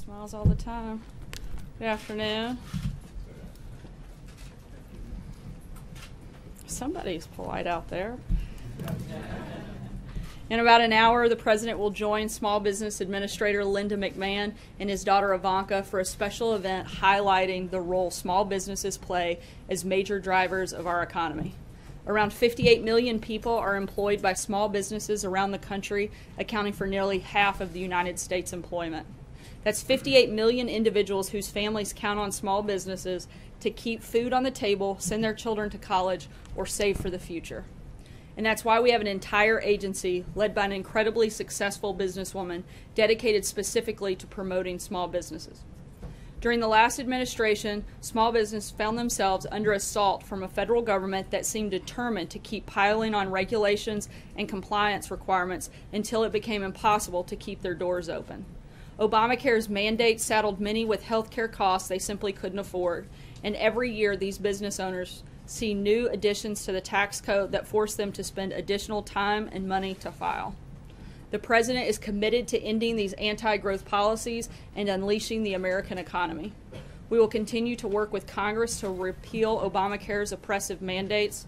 Smiles all the time. Good afternoon. Somebody's polite out there. In about an hour, the President will join Small Business Administrator Linda McMahon and his daughter Ivanka for a special event highlighting the role small businesses play as major drivers of our economy. Around 58 million people are employed by small businesses around the country, accounting for nearly half of the United States employment. That's 58 million individuals whose families count on small businesses to keep food on the table, send their children to college, or save for the future. And that's why we have an entire agency led by an incredibly successful businesswoman dedicated specifically to promoting small businesses. During the last administration, small business found themselves under assault from a federal government that seemed determined to keep piling on regulations and compliance requirements until it became impossible to keep their doors open. Obamacare's mandate saddled many with health care costs they simply couldn't afford, and every year these business owners see new additions to the tax code that force them to spend additional time and money to file. The President is committed to ending these anti-growth policies and unleashing the American economy. We will continue to work with Congress to repeal Obamacare's oppressive mandates,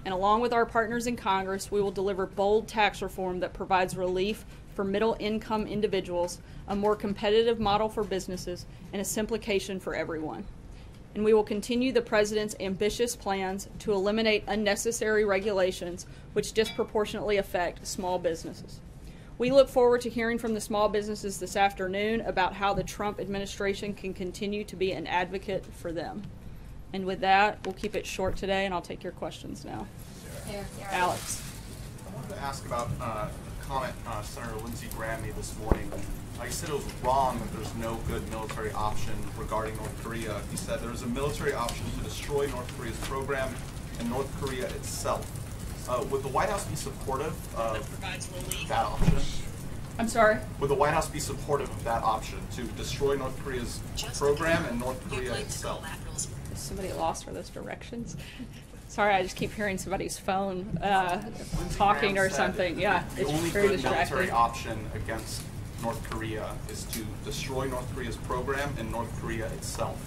and along with our partners in Congress, we will deliver bold tax reform that provides relief for middle-income individuals, a more competitive model for businesses, and a simplification for everyone. And we will continue the President's ambitious plans to eliminate unnecessary regulations which disproportionately affect small businesses. We look forward to hearing from the small businesses this afternoon about how the Trump administration can continue to be an advocate for them. And with that, we'll keep it short today, and I'll take your questions now. Alex. I wanted to ask about a comment Senator Lindsey Graham made this morning. He said it was wrong that there's no good military option regarding North Korea. He said there's a military option to destroy North Korea's program and North Korea itself. Would the White House be supportive of that option? I'm sorry? Would the White House be supportive of that option to destroy North Korea's program and North Korea itself? Is somebody lost for those directions? Sorry, I just keep hearing somebody's phone talking or something. Yeah, the it's only very good distracting. military option against North Korea is to destroy North Korea's program and North Korea itself.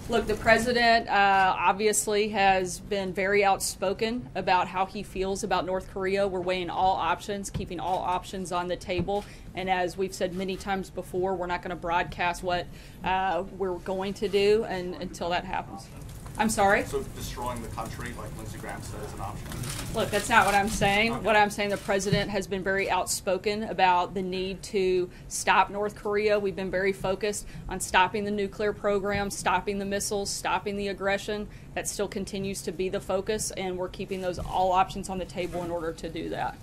Look, the President obviously has been very outspoken about how he feels about North Korea. We're weighing all options, keeping all options on the table. And as we've said many times before, we're not going to broadcast what we're going to do until that happens. I'm sorry? So destroying the country, like Lindsey Graham said, is an option. Look, that's not what I'm saying. Okay. What I'm saying, the President has been very outspoken about the need to stop North Korea. We've been very focused on stopping the nuclear program, stopping the missiles, stopping the aggression. That still continues to be the focus, and we're keeping those all options on the table in order to do that.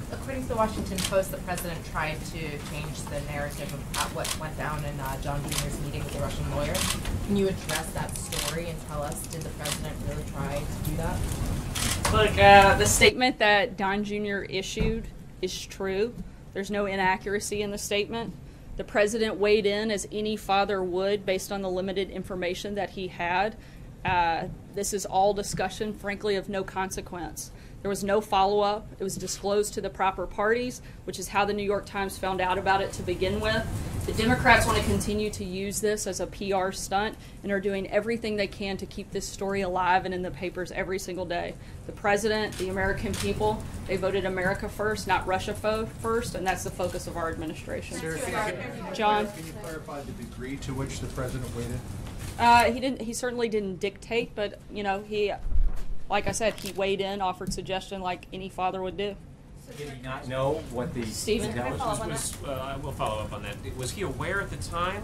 According to the Washington Post, the President tried to change the narrative about what went down in John Jr.'s meeting with the Russian lawyer. Can you address that story and tell us, did the President really try to do that? Look, the statement that Don Jr. issued is true. There's no inaccuracy in the statement. The President weighed in as any father would based on the limited information that he had. This is all discussion, frankly, of no consequence. There was no follow-up. It was disclosed to the proper parties, which is how the New York Times found out about it to begin with. The Democrats want to continue to use this as a PR stunt and are doing everything they can to keep this story alive and in the papers every single day. The President, the American people, they voted America first, not Russia first, and that's the focus of our administration. John? Can you clarify the degree to which the President waited? He certainly didn't dictate, but, you know, like I said, he weighed in, offered suggestion like any father would do. Did he not know what the Stephen, intelligence was? We'll follow up on that. Was he aware at the time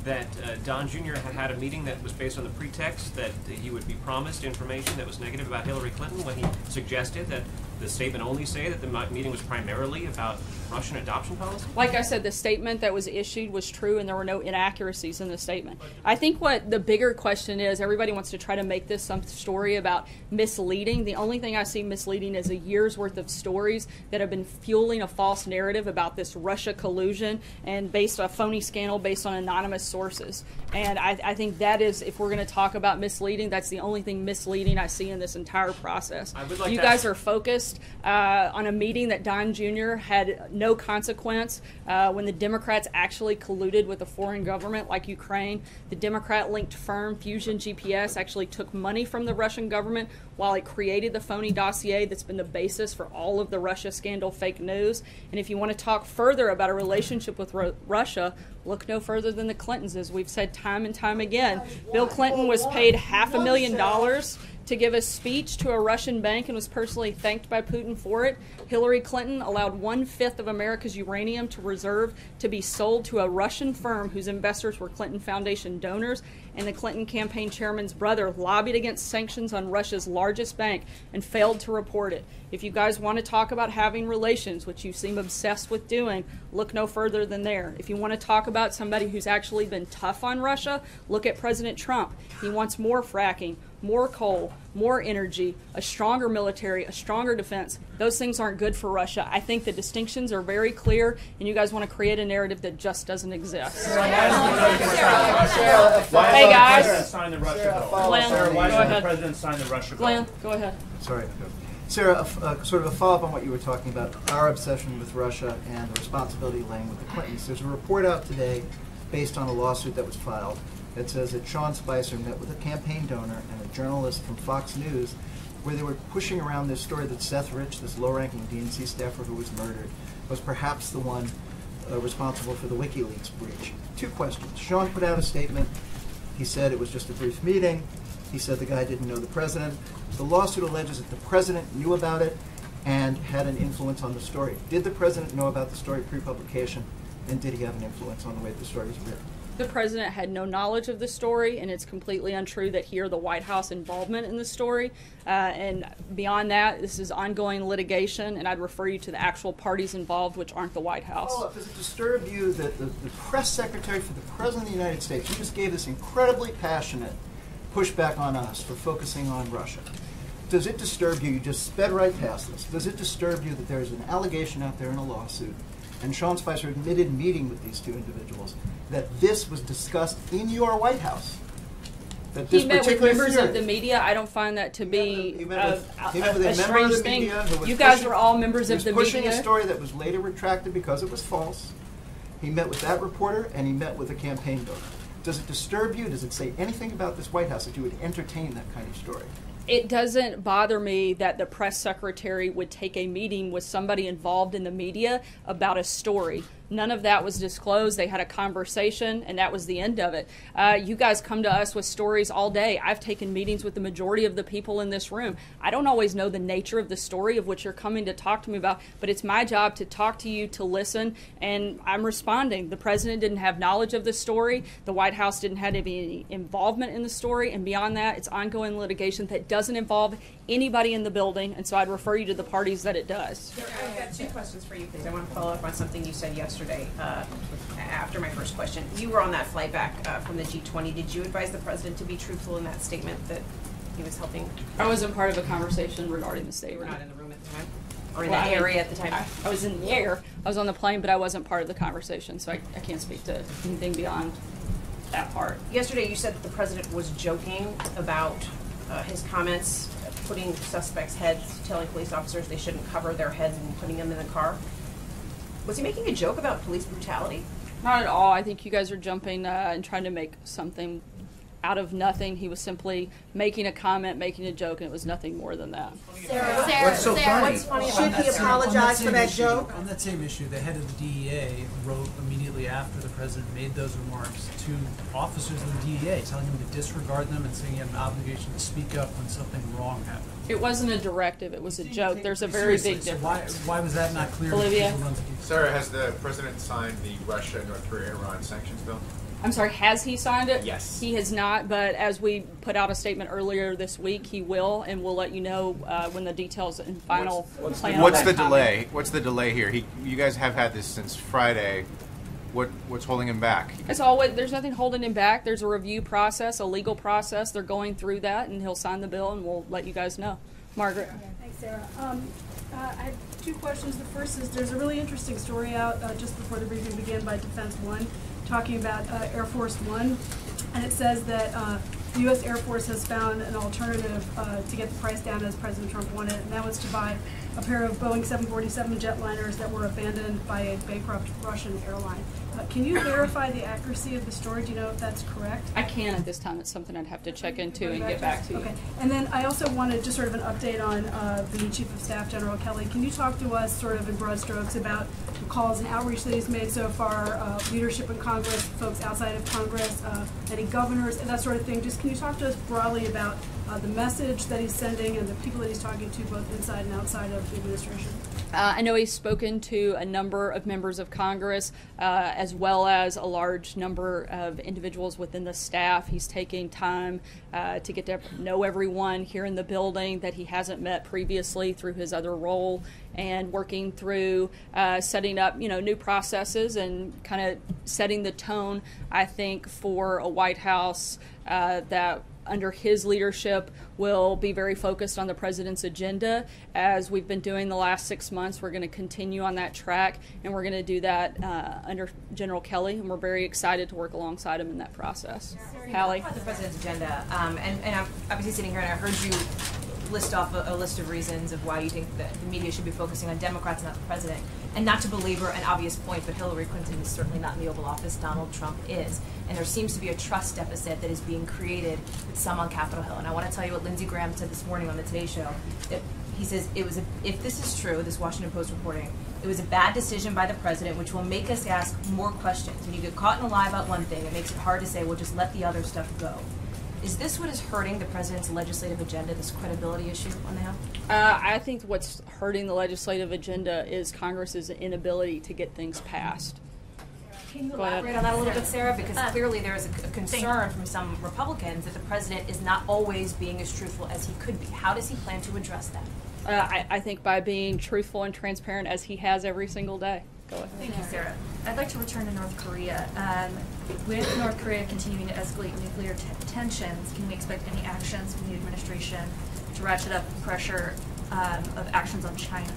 that Don Jr. had a meeting that was based on the pretext that he would be promised information that was negative about Hillary Clinton when he suggested that the statement only say that the meeting was primarily about Russian adoption policy? Like I said, the statement that was issued was true, and there were no inaccuracies in the statement. I think what the bigger question is, everybody wants to try to make this some story about misleading. The only thing I see misleading is a year's worth of stories that have been fueling a false narrative about this Russia collusion and based on a phony scandal based on anonymous sources. And I think that is, if we're going to talk about misleading, that's the only thing misleading I see in this entire process. You guys are focused focused on a meeting that Don Jr. had no consequence when the Democrats actually colluded with a foreign government like Ukraine. The Democrat-linked firm Fusion GPS actually took money from the Russian government while it created the phony dossier that's been the basis for all of the Russia scandal fake news. And if you want to talk further about a relationship with Russia, look no further than the Clintons. As we've said time and time again, Bill Clinton was paid $500,000 to give a speech to a Russian bank and was personally thanked by Putin for it. Hillary Clinton allowed 1/5 of America's uranium to reserve to be sold to a Russian firm whose investors were Clinton Foundation donors, and the Clinton campaign chairman's brother lobbied against sanctions on Russia's largest bank and failed to report it. If you guys want to talk about having relations, which you seem obsessed with doing, look no further than there. If you want to talk about somebody who's actually been tough on Russia, look at President Trump. He wants more fracking, more coal, more energy, a stronger military, a stronger defense. Those things aren't good for Russia. I think the distinctions are very clear, and you guys want to create a narrative that just doesn't exist. Hey guys. Sign the Russia bill. Glenn, Sarah, why go did the ahead. president sign the Russia bill? Glenn, go ahead. Sorry. Sarah, sort of a follow-up on what you were talking about, our obsession with Russia and the responsibility laying with the Clintons. There's a report out today based on a lawsuit that was filed that says that Sean Spicer met with a campaign donor and a journalist from Fox News where they were pushing around this story that Seth Rich, this low-ranking DNC staffer who was murdered, was perhaps the one responsible for the WikiLeaks breach. Two questions. Sean put out a statement. He said it was just a brief meeting. He said the guy didn't know the president. The lawsuit alleges that the president knew about it and had an influence on the story. Did the president know about the story pre-publication, and did he have an influence on the way the story was written? The president had no knowledge of the story, and it's completely untrue that he or the White House involvement in the story. And beyond that, this is ongoing litigation, and I'd refer you to the actual parties involved, which aren't the White House. Does it disturb you that the press secretary for the President of the United States, who just gave this incredibly passionate pushback on us for focusing on Russia, does it disturb you, you just sped right past this, does it disturb you that there's an allegation out there in a lawsuit, and Sean Spicer admitted meeting with these two individuals, that this was discussed in your White House? That this He met with particular members theory- of the media. I don't find that to be He met with a a member of strange the thing. media who was You guys pushing- are all members He of was the pushing media. a story that was later retracted because it was false. He met with that reporter, and he met with a campaign donor. Does it disturb you? Does it say anything about this White House that you would entertain that kind of story? It doesn't bother me that the press secretary would take a meeting with somebody involved in the media about a story. None of that was disclosed. They had a conversation, and that was the end of it. You guys come to us with stories all day. I've taken meetings with the majority of the people in this room. I don't always know the nature of the story of which you're coming to talk to me about, but it's my job to talk to you, to listen, and I'm responding. The president didn't have knowledge of the story. The White House didn't have any involvement in the story, and beyond that, it's ongoing litigation that doesn't involve anybody in the building, and so I'd refer you to the parties that it does. I've got two questions for you, please. I want to follow up on something you said yesterday after my first question. You were on that flight back from the G20. Did you advise the president to be truthful in that statement that he was helping? I wasn't part of a conversation regarding the You statement. were not in the room at the time? Or in Well, the I mean, area at the time? I was in the air. I was on the plane, but I wasn't part of the conversation, so I can't speak to anything beyond that part. Yesterday you said that the president was joking about his comments, putting suspects' heads, telling police officers they shouldn't cover their heads and putting them in the car. Was he making a joke about police brutality? Not at all. I think you guys are jumping and trying to make something out of nothing. He was simply making a comment, making a joke, and it was nothing more than that. What's so funny? What's funny Should about he that? apologize for that joke? On that same issue, the head of the DEA wrote immediately after the president made those remarks to officers of the DEA, telling them to disregard them and saying he had an obligation to speak up when something wrong happened. It wasn't a directive. It was a joke. There's a very big Seriously, so difference. why was that not clear? to Olivia? people on the- Sarah, has the president signed the Russia, North Korea, Iran sanctions bill? I'm sorry, has he signed it? Yes. He has not, but as we put out a statement earlier this week, he will, and we'll let you know when the details and final plan. What's on the that delay? comment. What's the delay here? You guys have had this since Friday. What's holding him back? It's always, there's nothing holding him back. There's a review process, a legal process. They're going through that, and he'll sign the bill, and we'll let you guys know. Margaret. Thanks, Sarah. I have two questions. The first is there's a really interesting story out just before the briefing began by Defense One talking about Air Force One, and it says that the U.S. Air Force has found an alternative to get the price down as President Trump wanted, and that was to buy a pair of Boeing 747 jetliners that were abandoned by a bankrupt Russian airline. Can you verify the accuracy of the story? Do you know if that's correct? I can at this time. It's something I'd have to check into and get back to you. Okay. And then I also wanted just sort of an update on the new Chief of Staff, General Kelly. Can you talk to us sort of in broad strokes about the calls and outreach that he's made so far, leadership in Congress, folks outside of Congress, any governors, and that sort of thing? Just can you talk to us broadly about the message that he's sending and the people that he's talking to both inside and outside of the administration? I know he's spoken to a number of members of Congress, as well as a large number of individuals within the staff. He's taking time to get to know everyone here in the building that he hasn't met previously through his other role, and working through setting up, new processes and kind of setting the tone, I think, for a White House that under his leadership will be very focused on the president's agenda. As we've been doing the last 6 months, we're going to continue on that track, and we're going to do that under General Kelly, and we're very excited to work alongside him in that process. Hallie? About the president's agenda, and I'm obviously sitting here and I heard you list off a list of reasons of why you think that the media should be focusing on Democrats, not the president. And not to belabor an obvious point, but Hillary Clinton is certainly not in the Oval Office. Donald Trump is. And there seems to be a trust deficit that is being created with some on Capitol Hill. And I want to tell you what Lindsey Graham said this morning on the Today Show. That he says, if this is true, this Washington Post reporting, it was a bad decision by the president, which will make us ask more questions. When you get caught in a lie about one thing, it makes it hard to say, well, just let the other stuff go. Is this what is hurting the president's legislative agenda, this credibility issue on the Hill? I think what's hurting the legislative agenda is Congress's inability to get things passed. Can you elaborate on that a little bit, Sarah? Because clearly there is a concern from some Republicans that the president is not always being as truthful as he could be. How does he plan to address that? I think by being truthful and transparent as he has every single day. Go ahead. Thank you, Sarah. I'd like to return to North Korea. With North Korea continuing to escalate nuclear tensions, can we expect any actions from the administration to ratchet up pressure of actions on China?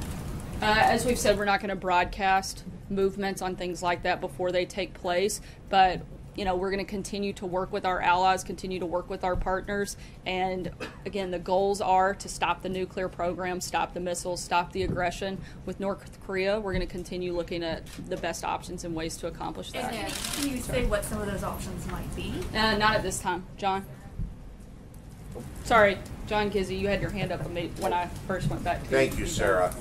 As we've said, we're not going to broadcast movements on things like that before they take place, but we're going to continue to work with our allies, continue to work with our partners, and again, the goals are to stop the nuclear program, stop the missiles, stop the aggression. With North Korea, we're going to continue looking at the best options and ways to accomplish that. And can you say what some of those options might be? Not at this time. John? Sorry, John Gizzy, you had your hand up when I first went back to you. Thank you, Sarah.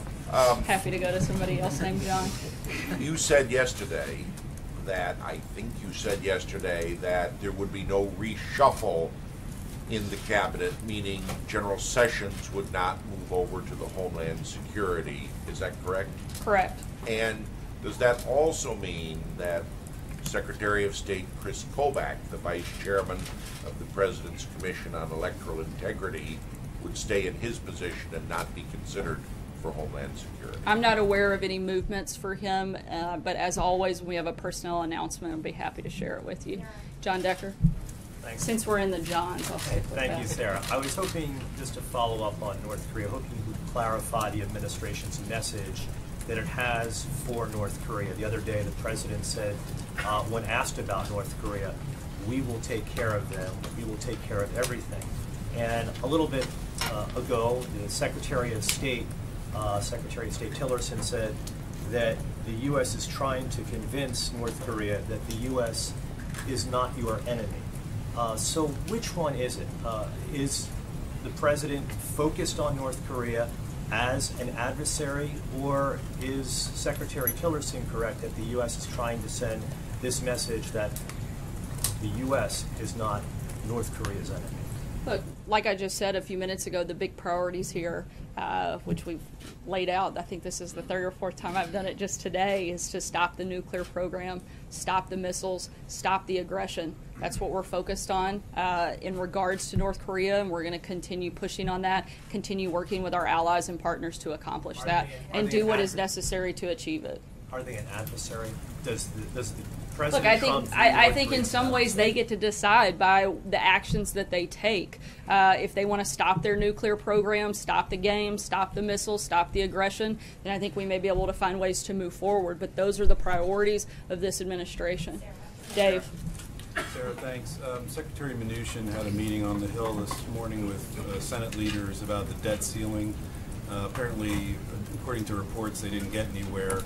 Happy to go to somebody else named John. You said yesterday that there would be no reshuffle in the cabinet, meaning General Sessions would not move over to the Homeland Security. Is that correct? Correct. And does that also mean that Secretary of State Chris Kobach, the Vice Chairman of the President's Commission on Electoral Integrity, would stay in his position and not be considered for Homeland Security? I'm not aware of any movements for him, but as always, when we have a personnel announcement, I'll be happy to share it with you. John Decker? Thanks. Since we're in the Johns, I'll say Thank you, Sarah. I was hoping, just to follow up on North Korea, hoping you would clarify the administration's message that it has for North Korea. The other day, the president said, when asked about North Korea, we will take care of them, we will take care of everything. And a little bit ago, the Secretary of State Tillerson said that the U.S. is trying to convince North Korea that the U.S. is not your enemy. So which one is it? Is the president focused on North Korea as an adversary, or is Secretary Tillerson correct that the U.S. is trying to send this message that the U.S. is not North Korea's enemy? Look, like I just said a few minutes ago, the big priorities here, which we've laid out, I think this is the third or fourth time I've done it just today, is to stop the nuclear program, stop the missiles, stop the aggression. That's what we're focused on in regards to North Korea, and we're going to continue pushing on that, continue working with our allies and partners to accomplish that, and do what is necessary to achieve it. Are they an adversary? Does the Look, I think in some ways they get to decide by the actions that they take. If they want to stop their nuclear program, stop the games, stop the missiles, stop the aggression, then I think we may be able to find ways to move forward. But those are the priorities of this administration. Dave. Sarah, thanks. Secretary Mnuchin had a meeting on the Hill this morning with Senate leaders about the debt ceiling. Apparently, according to reports, they didn't get anywhere.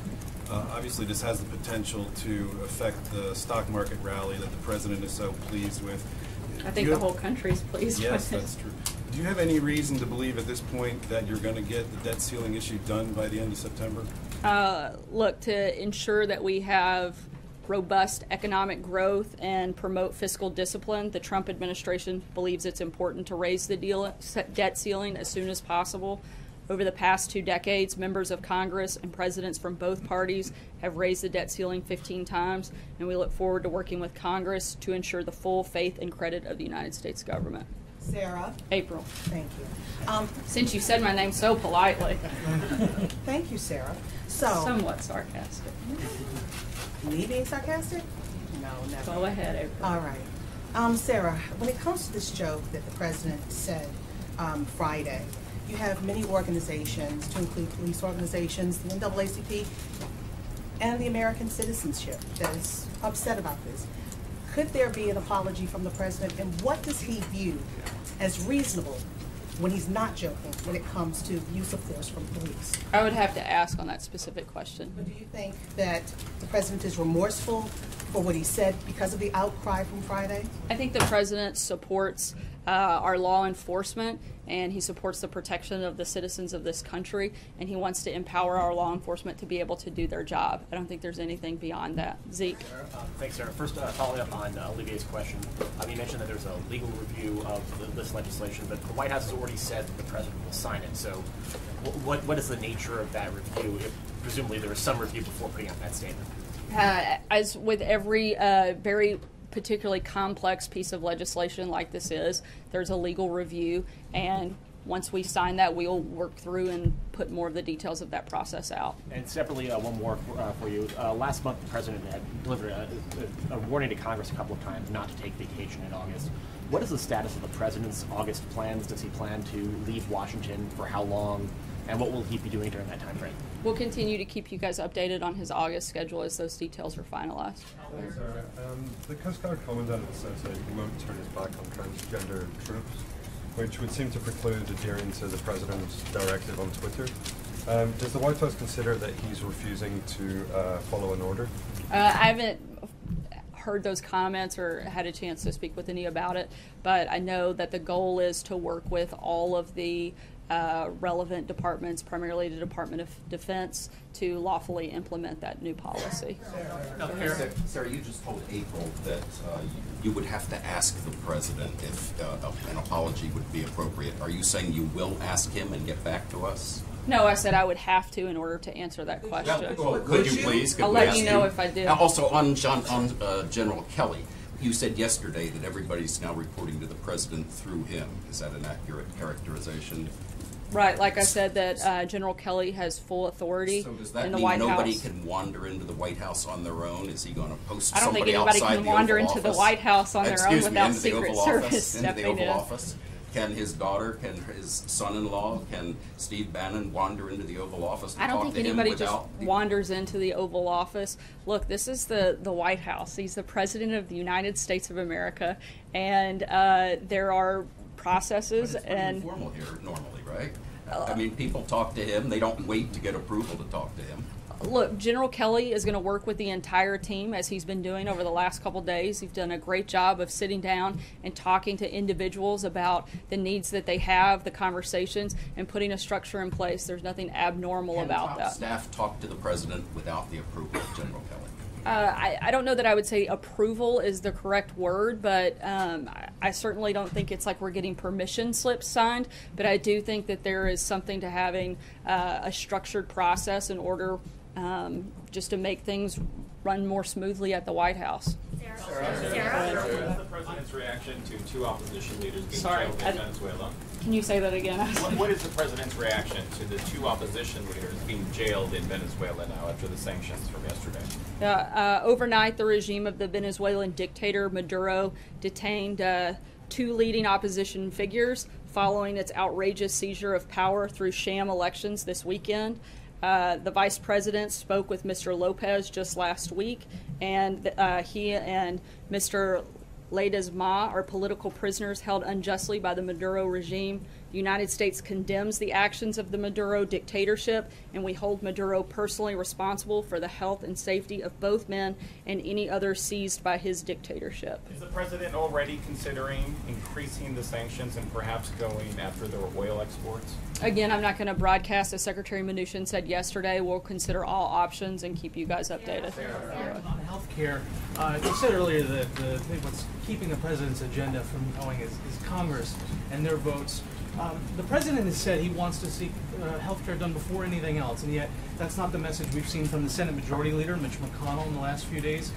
Obviously, this has the potential to affect the stock market rally that the president is so pleased with. I think the whole country's pleased yes, with it. Yes, that's true. Do you have any reason to believe at this point that you're going to get the debt ceiling issue done by the end of September? Look, to ensure that we have robust economic growth and promote fiscal discipline, the Trump administration believes it's important to raise the debt ceiling as soon as possible. Over the past 2 decades, members of Congress and presidents from both parties have raised the debt ceiling 15 times, and we look forward to working with Congress to ensure the full faith and credit of the United States government. Sarah. April. Thank you. Since you said my name so politely. Thank you, Sarah. So. Somewhat sarcastic. Me being sarcastic? No, never. Go ahead, April. All right. Sarah, when it comes to this joke that the president said Friday, you have many organizations, to include police organizations, the NAACP, and the American Citizenship that is upset about this. Could there be an apology from the president, and what does he view as reasonable when he's not joking when it comes to use of force from police? I would have to ask on that specific question. But do you think that the president is remorseful for what he said because of the outcry from Friday? I think the president supports our law enforcement, and he supports the protection of the citizens of this country, and he wants to empower our law enforcement to be able to do their job. I don't think there's anything beyond that. Zeke. Thanks, Sarah. First, following up on Olivier's question, you mentioned that there's a legal review of this legislation, but the White House has already said that the president will sign it. So what is the nature of that review? If presumably there was some review before putting out that statement. As with every very particularly complex piece of legislation like this is, there's a legal review, and once we sign that, we'll work through and put more of the details of that process out. And separately, one more for you. Last month, the president had delivered a warning to Congress a couple of times not to take vacation in August. What is the status of the president's August plans? Does he plan to leave Washington? For how long? And what will he be doing during that time frame? We'll continue to keep you guys updated on his August schedule as those details are finalized. Thanks, Sarah. The Coast Guard Commandant said that he won't turn his back on transgender troops, which would seem to preclude adhering to the president's directive on Twitter. Does the White House consider that he's refusing to follow an order? I haven't heard those comments or had a chance to speak with any about it, but I know that the goal is to work with all of the relevant departments, primarily the Department of Defense, to lawfully implement that new policy. Sarah, you just told April that you would have to ask the president if an apology would be appropriate. Are you saying you will ask him and get back to us? No, I said I would have to in order to answer that question. Well, could you please? I'll let you know if I do. Also, on General Kelly, you said yesterday that everybody's now reporting to the president through him. Is that an accurate characterization? Right, like I said, that General Kelly has full authority in the White House. So does that mean nobody can wander into the White House on their own? Is he going to post somebody outside the Oval Office? I don't think anybody can wander into the White House on their own without Secret Service stepping in. Into the Oval Office? Can his daughter, can his son-in-law, can Steve Bannon wander into the Oval Office to I don't talk think to him anybody just without wanders into the Oval Office. Look, this is the White House. He's the President of the United States of America, and there are processes. But it's pretty informal here normally, right? I mean, people talk to him. They don't wait to get approval to talk to him. Look, General Kelly is going to work with the entire team as he's been doing over the last couple days. He's done a great job of sitting down and talking to individuals about the needs that they have, the conversations, and putting a structure in place. There's nothing abnormal about that. Can staff talk to the president without the approval of General Kelly? I don't know that I would say approval is the correct word, but I certainly don't think it's like we're getting permission slips signed, but I do think that there is something to having a structured process in order just to make things run more smoothly at the White House. Sarah? What is the president's reaction to 2 opposition leaders being jailed in Venezuela? Can you say that again? What is the president's reaction to the 2 opposition leaders being jailed in Venezuela now after the sanctions from yesterday? Overnight, the regime of the Venezuelan dictator Maduro detained 2 leading opposition figures following its outrageous seizure of power through sham elections this weekend. The vice president spoke with Mr. Lopez just last week, and he and Mr. Leydas Ma are political prisoners held unjustly by the Maduro regime. The United States condemns the actions of the Maduro dictatorship, and we hold Maduro personally responsible for the health and safety of both men and any others seized by his dictatorship. Is the president already considering increasing the sanctions and perhaps going after their oil exports? Again, I'm not going to broadcast, as Secretary Mnuchin said yesterday. We'll consider all options and keep you guys updated. On health care, you said earlier that what's keeping the president's agenda from going is Congress and their votes. The president has said he wants to see health care done before anything else, and yet that's not the message we've seen from the Senate Majority Leader, Mitch McConnell, in the last few days.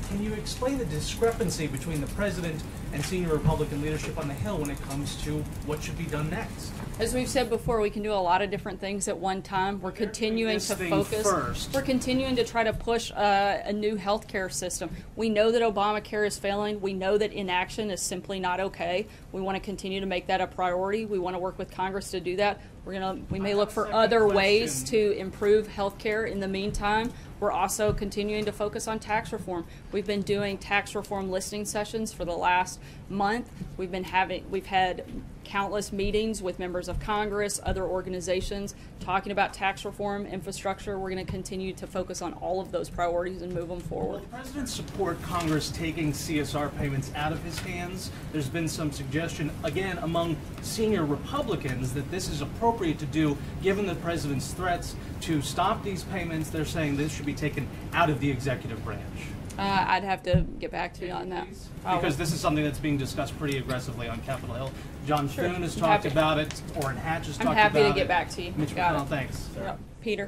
Can you explain the discrepancy between the president and senior Republican leadership on the Hill when it comes to what should be done next? As we've said before, we can do a lot of different things at one time. We're continuing to focus. First. We're continuing to try to push a new health care system. We know that Obamacare is failing. We know that inaction is simply not okay. We want to continue to make that a priority. We want to work with Congress to do that. We may look for other ways to improve health care in the meantime. We're also continuing to focus on tax reform. We've been doing tax reform listening sessions for the last month. We've had countless meetings with members of Congress, other organizations, talking about tax reform, infrastructure. We're going to continue to focus on all of those priorities and move them forward. Will the president support Congress taking CSR payments out of his hands? There's been some suggestion, again, among senior Republicans that this is appropriate to do, given the president's threats to stop these payments. They're saying this should be taken out of the executive branch. I'd have to get back to you on that. Because this is something that's being discussed pretty aggressively on Capitol Hill. John Thune has talked about it. Orrin Hatch has talked about it. I'm happy to get back to you. Mitch McConnell, thanks. Yep. Peter.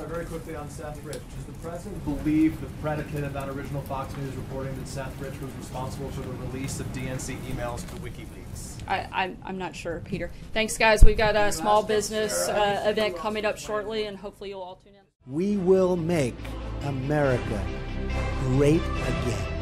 Very quickly on Seth Rich. Does the president believe the predicate of that original Fox News reporting that Seth Rich was responsible for the release of DNC emails to WikiLeaks? I'm not sure, Peter. Thanks, guys. We've got a small business event coming up shortly, and hopefully you'll all tune in. We will make America great again.